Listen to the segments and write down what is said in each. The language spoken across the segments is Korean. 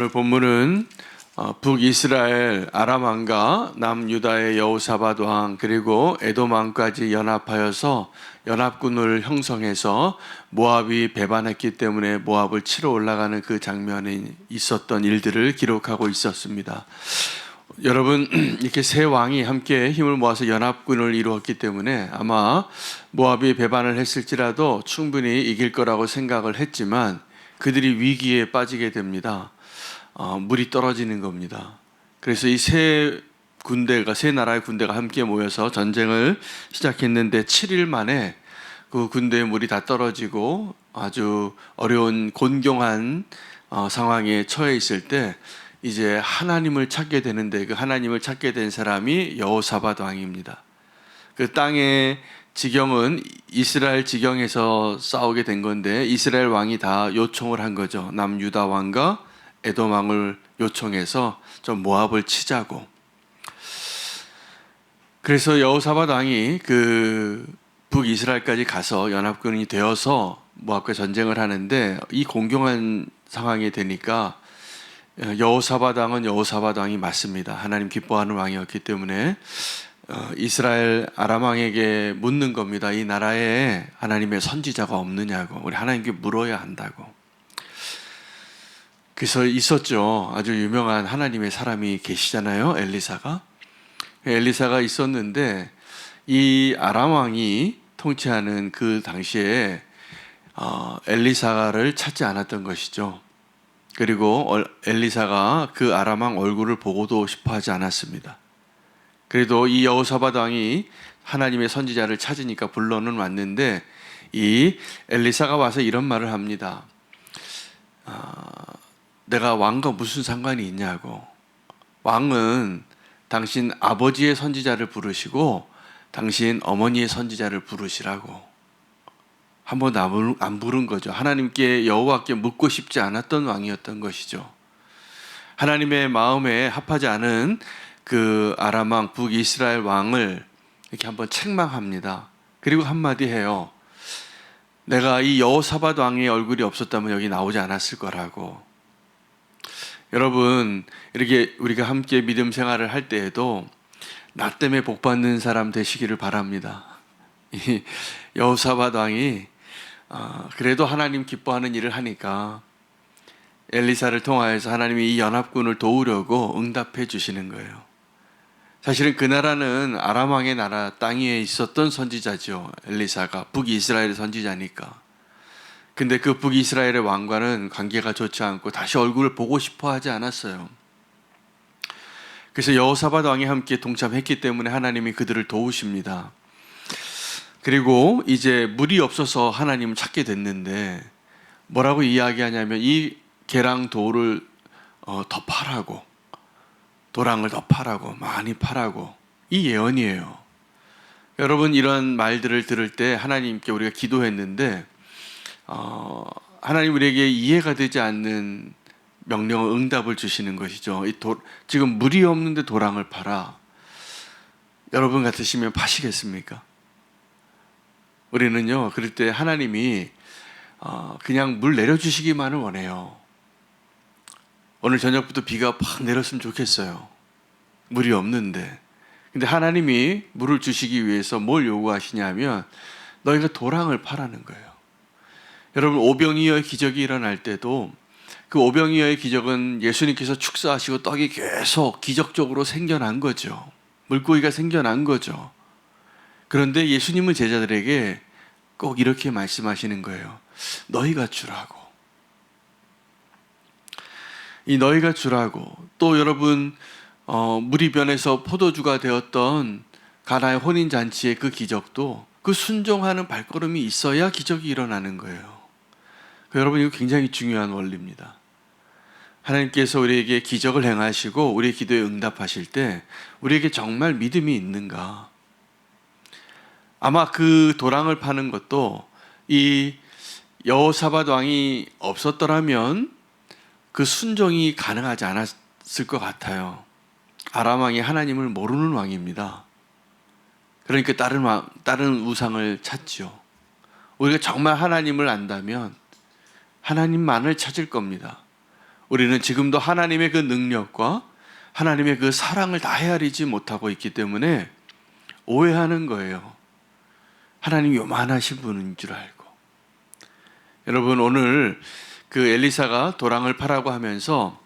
오늘 본문은 북이스라엘 아람 왕과 남유다의 여호사밧 왕 그리고 에돔 왕까지 연합하여서 연합군을 형성해서 모압이 배반했기 때문에 모압을 치러 올라가는 그 장면이 있었던 일들을 기록하고 있었습니다. 여러분, 이렇게 세 왕이 함께 힘을 모아서 연합군을 이루었기 때문에 아마 모압이 배반을 했을지라도 충분히 이길 거라고 생각을 했지만 그들이 위기에 빠지게 됩니다. 물이 떨어지는 겁니다. 그래서 이 세 나라의 군대가 함께 모여서 전쟁을 시작했는데 7일 만에 그 군대의 물이 다 떨어지고 아주 어려운 곤경한 상황에 처해 있을 때 이제 하나님을 찾게 되는데 그 하나님을 찾게 된 사람이 여호사밧 왕입니다. 그 땅의 지경은 이스라엘 지경에서 싸우게 된 건데 이스라엘 왕이 다 요청을 한 거죠. 남유다 왕과 에돔 왕을 요청해서 좀 모압을 치자고. 그래서 여호사밧 왕이 그 북이스라엘까지 가서 연합군이 되어서 모압과 전쟁을 하는데 이 공경한 상황이 되니까 여호사밧 왕은 여호사밧 왕이 맞습니다. 하나님 기뻐하는 왕이었기 때문에 이스라엘 아람 왕에게 묻는 겁니다. 이 나라에 하나님의 선지자가 없느냐고. 우리 하나님께 물어야 한다고. 그래서 있었죠. 아주 유명한 하나님의 사람이 계시잖아요. 엘리사가 있었는데 이 아람 왕이 통치하는 그 당시에 엘리사를 찾지 않았던 것이죠. 그리고 엘리사가 그 아람 왕 얼굴을 보고도 싶어 하지 않았습니다. 그래도 이 여호사밧 왕이 하나님의 선지자를 찾으니까 불러는 왔는데 이 엘리사가 와서 이런 말을 합니다. 내가 왕과 무슨 상관이 있냐고. 왕은 당신 아버지의 선지자를 부르시고 당신 어머니의 선지자를 부르시라고. 한 번도 안 부른 거죠. 하나님께 여호와께 묻고 싶지 않았던 왕이었던 것이죠. 하나님의 마음에 합하지 않은 그 아람 왕 북이스라엘 왕을 이렇게 한번 책망합니다. 그리고 한마디 해요. 내가 이 여호사밧 왕의 얼굴이 없었다면 여기 나오지 않았을 거라고. 여러분, 이렇게 우리가 함께 믿음 생활을 할 때에도 나 때문에 복 받는 사람 되시기를 바랍니다. 이 여호사밧 왕이 그래도 하나님 기뻐하는 일을 하니까 엘리사를 통하여서 하나님이 이 연합군을 도우려고 응답해 주시는 거예요. 사실은 그 나라는 아람 왕의 나라 땅 위에 있었던 선지자죠. 엘리사가 북이스라엘의 선지자니까. 근데 그 북이스라엘의 왕과는 관계가 좋지 않고 다시 얼굴을 보고 싶어 하지 않았어요. 그래서 여호사밧 왕이 함께 동참했기 때문에 하나님이 그들을 도우십니다. 그리고 이제 물이 없어서 하나님을 찾게 됐는데 뭐라고 이야기하냐면 이 계랑 돌을 더 파라고, 도랑을 더 파라고, 많이 파라고. 이 예언이에요. 여러분, 이런 말들을 들을 때 하나님께 우리가 기도했는데 하나님 우리에게 이해가 되지 않는 명령을 응답을 주시는 것이죠. 지금 물이 없는데 도랑을 파라. 여러분 같으시면 파시겠습니까? 우리는요, 그럴 때 하나님이 그냥 물 내려주시기만을 원해요. 오늘 저녁부터 비가 팍 내렸으면 좋겠어요. 물이 없는데. 근데 하나님이 물을 주시기 위해서 뭘 요구하시냐면 너희가 도랑을 파라는 거예요. 여러분, 오병이어의 기적이 일어날 때도 그 오병이어의 기적은 예수님께서 축사하시고 떡이 계속 기적적으로 생겨난 거죠. 물고기가 생겨난 거죠. 그런데 예수님은 제자들에게 꼭 이렇게 말씀하시는 거예요. 너희가 주라고. 이 너희가 주라고. 또 여러분, 물이 변해서 포도주가 되었던 가나의 혼인잔치의 그 기적도 그 순종하는 발걸음이 있어야 기적이 일어나는 거예요. 여러분, 이거 굉장히 중요한 원리입니다. 하나님께서 우리에게 기적을 행하시고 우리의 기도에 응답하실 때 우리에게 정말 믿음이 있는가? 아마 그 도랑을 파는 것도 이 여호사밧 왕이 없었더라면 그 순종이 가능하지 않았을 것 같아요. 아람 왕이 하나님을 모르는 왕입니다. 그러니까 다른 우상을 찾죠. 우리가 정말 하나님을 안다면 하나님만을 찾을 겁니다. 우리는 지금도 하나님의 그 능력과 하나님의 그 사랑을 다 헤아리지 못하고 있기 때문에 오해하는 거예요. 하나님 요만하신 분인 줄 알고. 여러분, 오늘 그 엘리사가 도랑을 파라고 하면서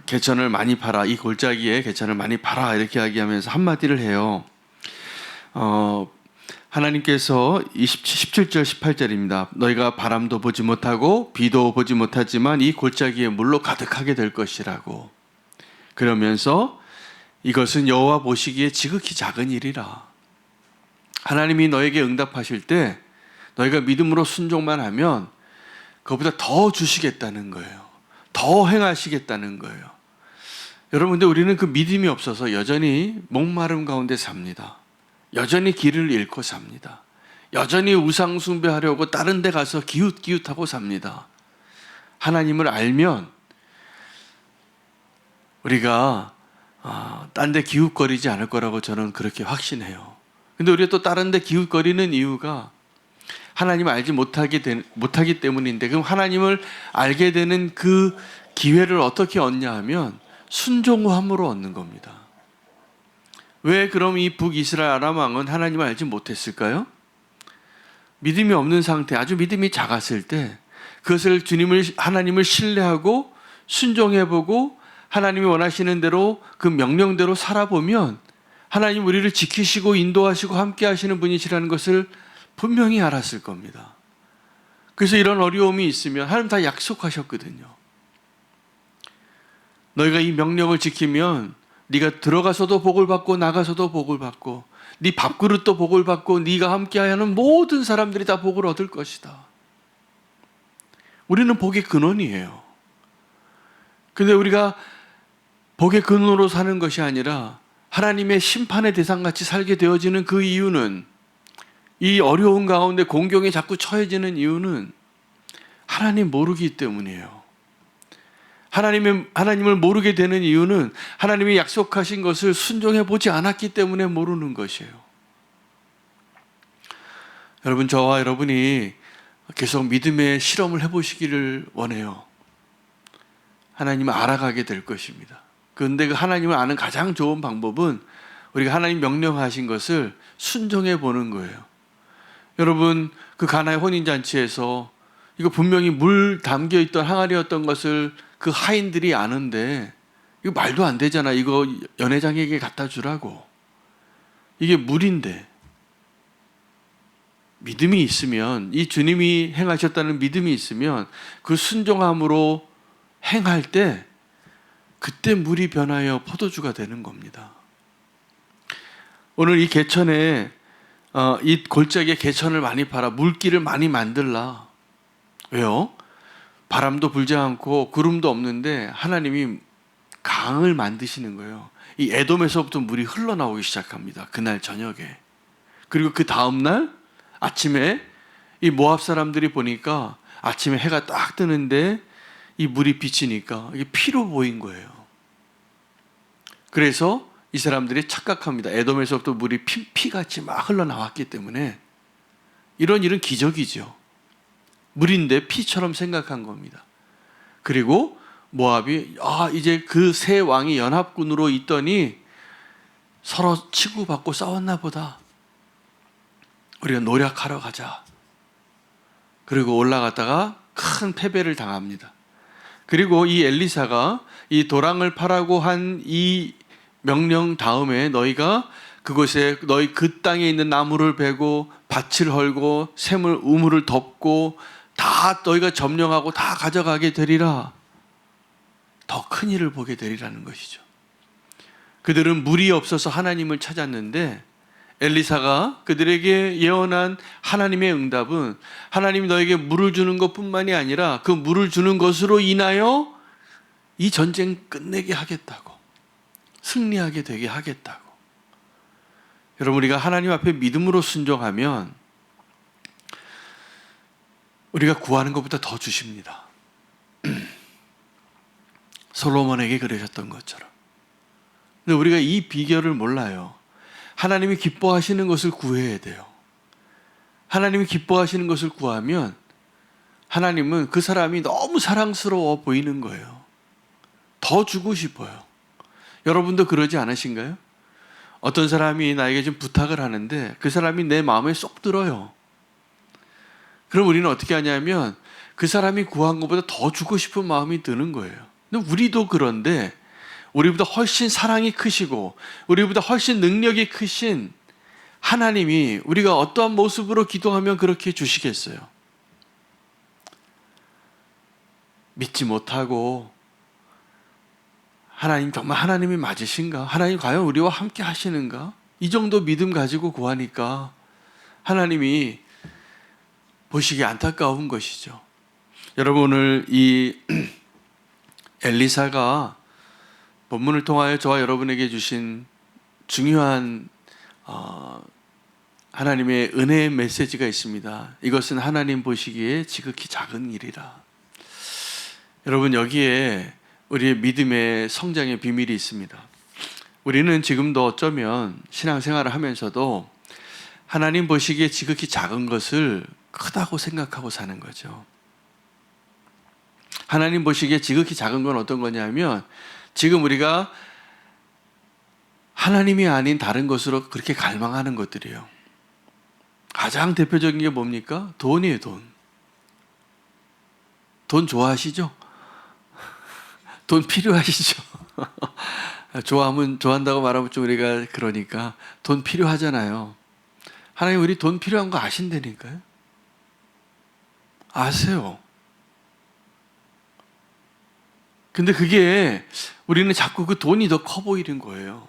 개천을 많이 팔아, 이 골짜기에 개천을 많이 팔아, 이렇게 이야기하면서 한마디를 해요. 하나님께서 17절 18절입니다. 너희가 바람도 보지 못하고 비도 보지 못하지만 이 골짜기에 물로 가득하게 될 것이라고. 그러면서 이것은 여호와 보시기에 지극히 작은 일이라. 하나님이 너에게 응답하실 때 너희가 믿음으로 순종만 하면 그것보다 더 주시겠다는 거예요. 더 행하시겠다는 거예요. 여러분, 근데 우리는 그 믿음이 없어서 여전히 목마름 가운데 삽니다. 여전히 길을 잃고 삽니다. 여전히 우상 숭배하려고 다른 데 가서 기웃기웃하고 삽니다. 하나님을 알면 우리가 딴 데 기웃거리지 않을 거라고 저는 그렇게 확신해요. 근데 우리가 또 다른 데 기웃거리는 이유가 하나님을 알지 못하기 때문인데, 그럼 하나님을 알게 되는 그 기회를 어떻게 얻냐 하면 순종함으로 얻는 겁니다. 왜 그럼 이 북이스라엘 아람 왕은 하나님을 알지 못했을까요? 믿음이 없는 상태, 아주 믿음이 작았을 때 그것을 하나님을 신뢰하고 순종해보고 하나님이 원하시는 대로 그 명령대로 살아보면 하나님 우리를 지키시고 인도하시고 함께 하시는 분이시라는 것을 분명히 알았을 겁니다. 그래서 이런 어려움이 있으면 하나님 다 약속하셨거든요. 너희가 이 명령을 지키면 네가 들어가서도 복을 받고 나가서도 복을 받고 네 밥그릇도 복을 받고 네가 함께하는 모든 사람들이 다 복을 얻을 것이다. 우리는 복의 근원이에요. 근데 우리가 복의 근원으로 사는 것이 아니라 하나님의 심판의 대상같이 살게 되어지는 그 이유는, 이 어려운 가운데 공경에 자꾸 처해지는 이유는 하나님 모르기 때문이에요. 하나님을 모르게 되는 이유는 하나님이 약속하신 것을 순종해 보지 않았기 때문에 모르는 것이에요. 여러분, 저와 여러분이 계속 믿음의 실험을 해보시기를 원해요. 하나님을 알아가게 될 것입니다. 그런데 그 하나님을 아는 가장 좋은 방법은 우리가 하나님 명령하신 것을 순종해 보는 거예요. 여러분, 그 가나의 혼인잔치에서 이거 분명히 물 담겨있던 항아리였던 것을 그 하인들이 아는데 이거 말도 안 되잖아. 이거 연회장에게 갖다 주라고. 이게 물인데. 믿음이 있으면, 이 주님이 행하셨다는 믿음이 있으면 그 순종함으로 행할 때 그때 물이 변하여 포도주가 되는 겁니다. 오늘 이 개천에 이 골짜기에 개천을 많이 팔아 물길을 많이 만들라. 왜요? 바람도 불지 않고 구름도 없는데 하나님이 강을 만드시는 거예요. 이 에돔에서부터 물이 흘러나오기 시작합니다. 그날 저녁에. 그리고 그 다음날 아침에 이 모압 사람들이 보니까 아침에 해가 딱 뜨는데 이 물이 비치니까 이게 피로 보인 거예요. 그래서 이 사람들이 착각합니다. 에돔에서부터 물이 피같이 막 흘러나왔기 때문에. 이런 일은 기적이죠. 물인데 피처럼 생각한 겁니다. 그리고 모압이 이제 그 세 왕이 연합군으로 있더니 서로 치고받고 싸웠나 보다. 우리가 노력하러 가자. 그리고 올라갔다가 큰 패배를 당합니다. 그리고 이 엘리사가 이 도랑을 파라고 한 이 명령 다음에 너희가 그곳에 너희 그 땅에 있는 나무를 베고 밭을 헐고 샘을 우물을 덮고 다 너희가 점령하고 다 가져가게 되리라. 더 큰 일을 보게 되리라는 것이죠. 그들은 물이 없어서 하나님을 찾았는데 엘리사가 그들에게 예언한 하나님의 응답은 하나님이 너에게 물을 주는 것뿐만이 아니라 그 물을 주는 것으로 인하여 이 전쟁 끝내게 하겠다고, 승리하게 되게 하겠다고. 여러분, 우리가 하나님 앞에 믿음으로 순종하면 우리가 구하는 것보다 더 주십니다. 솔로몬에게 그러셨던 것처럼. 근데 우리가 이 비결을 몰라요. 하나님이 기뻐하시는 것을 구해야 돼요. 하나님이 기뻐하시는 것을 구하면 하나님은 그 사람이 너무 사랑스러워 보이는 거예요. 더 주고 싶어요. 여러분도 그러지 않으신가요? 어떤 사람이 나에게 좀 부탁을 하는데 그 사람이 내 마음에 쏙 들어요. 그럼 우리는 어떻게 하냐면 그 사람이 구한 것보다 더 주고 싶은 마음이 드는 거예요. 근데 우리도 그런데 우리보다 훨씬 사랑이 크시고 우리보다 훨씬 능력이 크신 하나님이 우리가 어떠한 모습으로 기도하면 그렇게 주시겠어요? 믿지 못하고 하나님 정말 하나님이 맞으신가? 하나님 과연 우리와 함께 하시는가? 이 정도 믿음 가지고 구하니까 하나님이 보시기에 안타까운 것이죠. 여러분, 오늘 이 엘리사가 본문을 통하여 저와 여러분에게 주신 중요한 하나님의 은혜의 메시지가 있습니다. 이것은 하나님 보시기에 지극히 작은 일이라. 여러분, 여기에 우리의 믿음의 성장의 비밀이 있습니다. 우리는 지금도 어쩌면 신앙생활을 하면서도 하나님 보시기에 지극히 작은 것을 크다고 생각하고 사는 거죠. 하나님 보시기에 지극히 작은 건 어떤 거냐면 지금 우리가 하나님이 아닌 다른 것으로 그렇게 갈망하는 것들이에요. 가장 대표적인 게 뭡니까? 돈이에요, 돈. 돈 좋아하시죠? 돈 필요하시죠? 좋아한다고 말하면 좀 우리가 그러니까 돈 필요하잖아요. 하나님 우리 돈 필요한 거 아신다니까요. 아세요. 근데 그게 우리는 자꾸 그 돈이 더 커 보이는 거예요.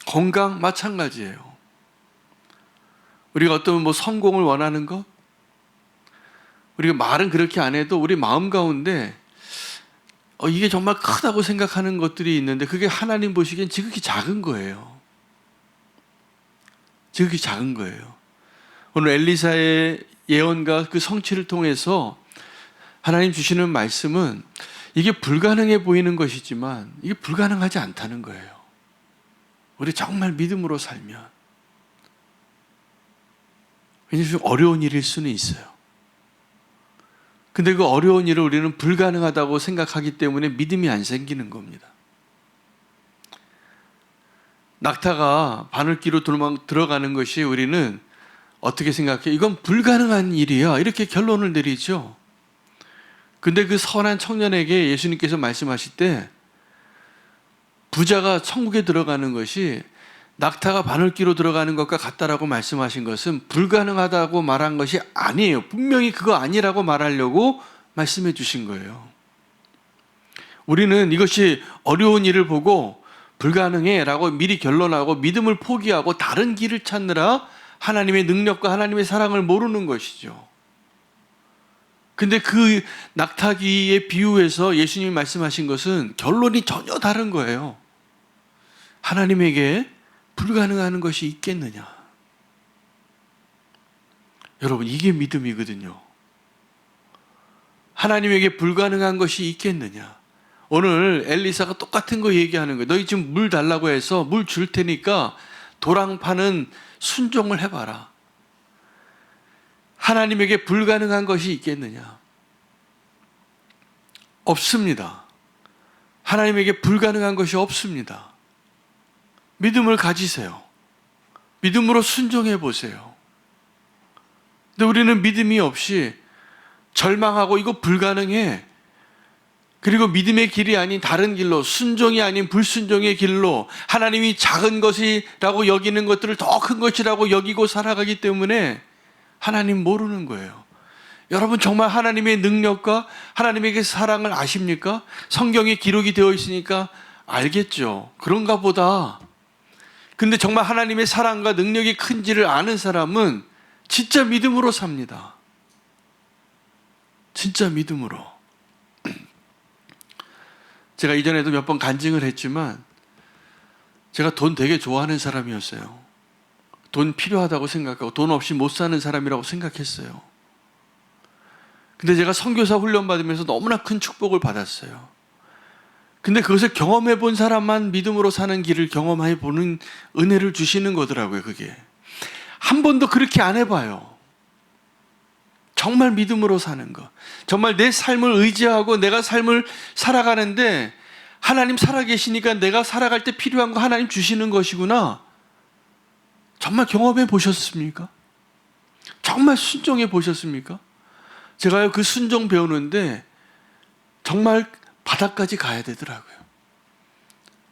건강 마찬가지예요. 우리가 어떤 성공을 원하는 것, 우리가 말은 그렇게 안 해도 우리 마음 가운데 이게 정말 크다고 생각하는 것들이 있는데 그게 하나님 보시기엔 지극히 작은 거예요. 지극히 작은 거예요. 오늘 엘리사의 예언과 그 성취를 통해서 하나님 주시는 말씀은 이게 불가능해 보이는 것이지만 이게 불가능하지 않다는 거예요. 우리 정말 믿음으로 살면. 굉장히 좀 어려운 일일 수는 있어요. 근데 그 어려운 일을 우리는 불가능하다고 생각하기 때문에 믿음이 안 생기는 겁니다. 낙타가 바늘귀로 들어가는 것이 우리는 어떻게 생각해요? 이건 불가능한 일이야. 이렇게 결론을 내리죠. 근데 그 선한 청년에게 예수님께서 말씀하실 때 부자가 천국에 들어가는 것이 낙타가 바늘귀로 들어가는 것과 같다라고 말씀하신 것은 불가능하다고 말한 것이 아니에요. 분명히 그거 아니라고 말하려고 말씀해 주신 거예요. 우리는 이것이 어려운 일을 보고 불가능해 라고 미리 결론하고 믿음을 포기하고 다른 길을 찾느라 하나님의 능력과 하나님의 사랑을 모르는 것이죠. 근데 그 낙타귀의 비유에서 예수님이 말씀하신 것은 결론이 전혀 다른 거예요. 하나님에게 불가능한 것이 있겠느냐? 여러분, 이게 믿음이거든요. 하나님에게 불가능한 것이 있겠느냐? 오늘 엘리사가 똑같은 거 얘기하는 거예요. 너희 지금 물 달라고 해서 물 줄 테니까 도랑 파는 순종을 해봐라. 하나님에게 불가능한 것이 있겠느냐? 없습니다. 하나님에게 불가능한 것이 없습니다. 믿음을 가지세요. 믿음으로 순종해 보세요. 근데 우리는 믿음이 없이 절망하고 이거 불가능해. 그리고 믿음의 길이 아닌 다른 길로, 순종이 아닌 불순종의 길로 하나님이 작은 것이라고 여기는 것들을 더 큰 것이라고 여기고 살아가기 때문에 하나님 모르는 거예요. 여러분, 정말 하나님의 능력과 하나님에게 사랑을 아십니까? 성경에 기록이 되어 있으니까 알겠죠. 그런가 보다. 근데 정말 하나님의 사랑과 능력이 큰지를 아는 사람은 진짜 믿음으로 삽니다. 진짜 믿음으로. 제가 이전에도 몇 번 간증을 했지만 제가 돈 되게 좋아하는 사람이었어요. 돈 필요하다고 생각하고 돈 없이 못 사는 사람이라고 생각했어요. 근데 제가 선교사 훈련 받으면서 너무나 큰 축복을 받았어요. 근데 그것을 경험해 본 사람만 믿음으로 사는 길을 경험해 보는 은혜를 주시는 거더라고요. 그게 한 번도 그렇게 안 해봐요. 정말 믿음으로 사는 것. 정말 내 삶을 의지하고 내가 삶을 살아가는데 하나님 살아계시니까 내가 살아갈 때 필요한 거 하나님 주시는 것이구나. 정말 경험해 보셨습니까? 정말 순종해 보셨습니까? 제가요 그 순종 배우는데 정말 바닥까지 가야 되더라고요.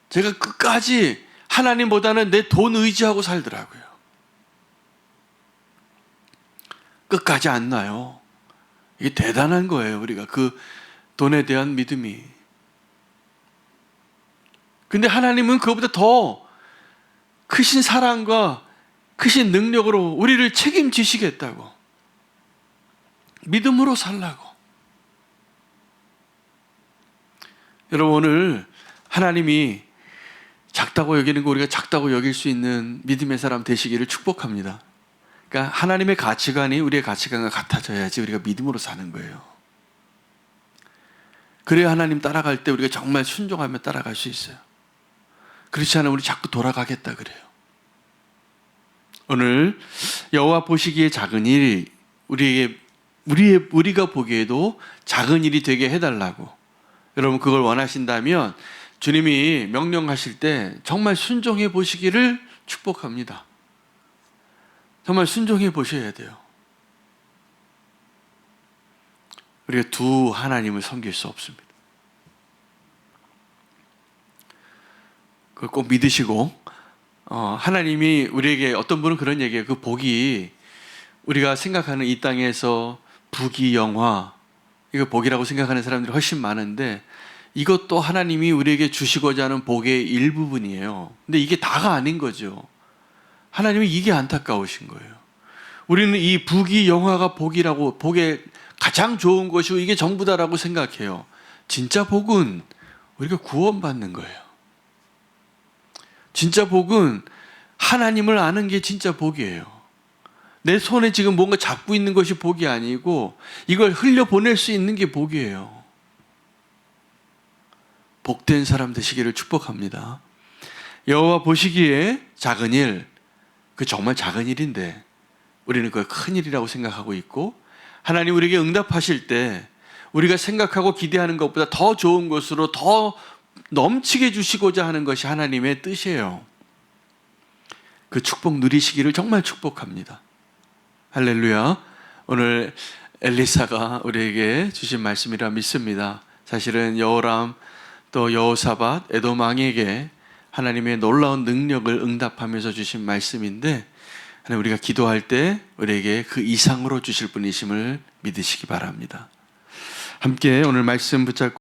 제가 끝까지 하나님보다는 내 돈 의지하고 살더라고요. 끝까지 안 나요. 이게 대단한 거예요. 우리가 그 돈에 대한 믿음이. 근데 하나님은 그것보다 더 크신 사랑과 크신 능력으로 우리를 책임지시겠다고. 믿음으로 살라고. 여러분 오늘 하나님이 작다고 여기는 거 우리가 작다고 여길 수 있는 믿음의 사람 되시기를 축복합니다. 그러니까 하나님의 가치관이 우리의 가치관과 같아져야지 우리가 믿음으로 사는 거예요. 그래야 하나님 따라갈 때 우리가 정말 순종하며 따라갈 수 있어요. 그렇지 않으면 우리 자꾸 돌아가겠다 그래요. 오늘 여호와 보시기에 작은 일, 우리가 보기에도 작은 일이 되게 해달라고. 여러분 그걸 원하신다면 주님이 명령하실 때 정말 순종해 보시기를 축복합니다. 정말 순종해 보셔야 돼요. 우리가 두 하나님을 섬길 수 없습니다. 그걸 꼭 믿으시고 하나님이 우리에게 어떤 분은 그런 얘기해요. 그 복이 우리가 생각하는 이 땅에서 부귀영화 이거 복이라고 생각하는 사람들이 훨씬 많은데 이것도 하나님이 우리에게 주시고자 하는 복의 일부분이에요. 근데 이게 다가 아닌 거죠. 하나님이 이게 안타까우신 거예요. 우리는 이 부귀영화가 복이라고 복의 가장 좋은 것이고 이게 전부다라고 생각해요. 진짜 복은 우리가 구원받는 거예요. 진짜 복은 하나님을 아는 게 진짜 복이에요. 내 손에 지금 뭔가 잡고 있는 것이 복이 아니고 이걸 흘려보낼 수 있는 게 복이에요. 복된 사람 되시기를 축복합니다. 여호와 보시기에 작은 일, 그 정말 작은 일인데 우리는 그걸 큰 일이라고 생각하고 있고 하나님 우리에게 응답하실 때 우리가 생각하고 기대하는 것보다 더 좋은 것으로 더 넘치게 주시고자 하는 것이 하나님의 뜻이에요. 그 축복 누리시기를 정말 축복합니다. 할렐루야. 오늘 엘리사가 우리에게 주신 말씀이라 믿습니다. 사실은 여호람 또 여호사밧 에돔 왕에게 하나님의 놀라운 능력을 응답하면서 주신 말씀인데 하나님 우리가 기도할 때 우리에게 그 이상으로 주실 분이심을 믿으시기 바랍니다. 함께 오늘 말씀 붙잡고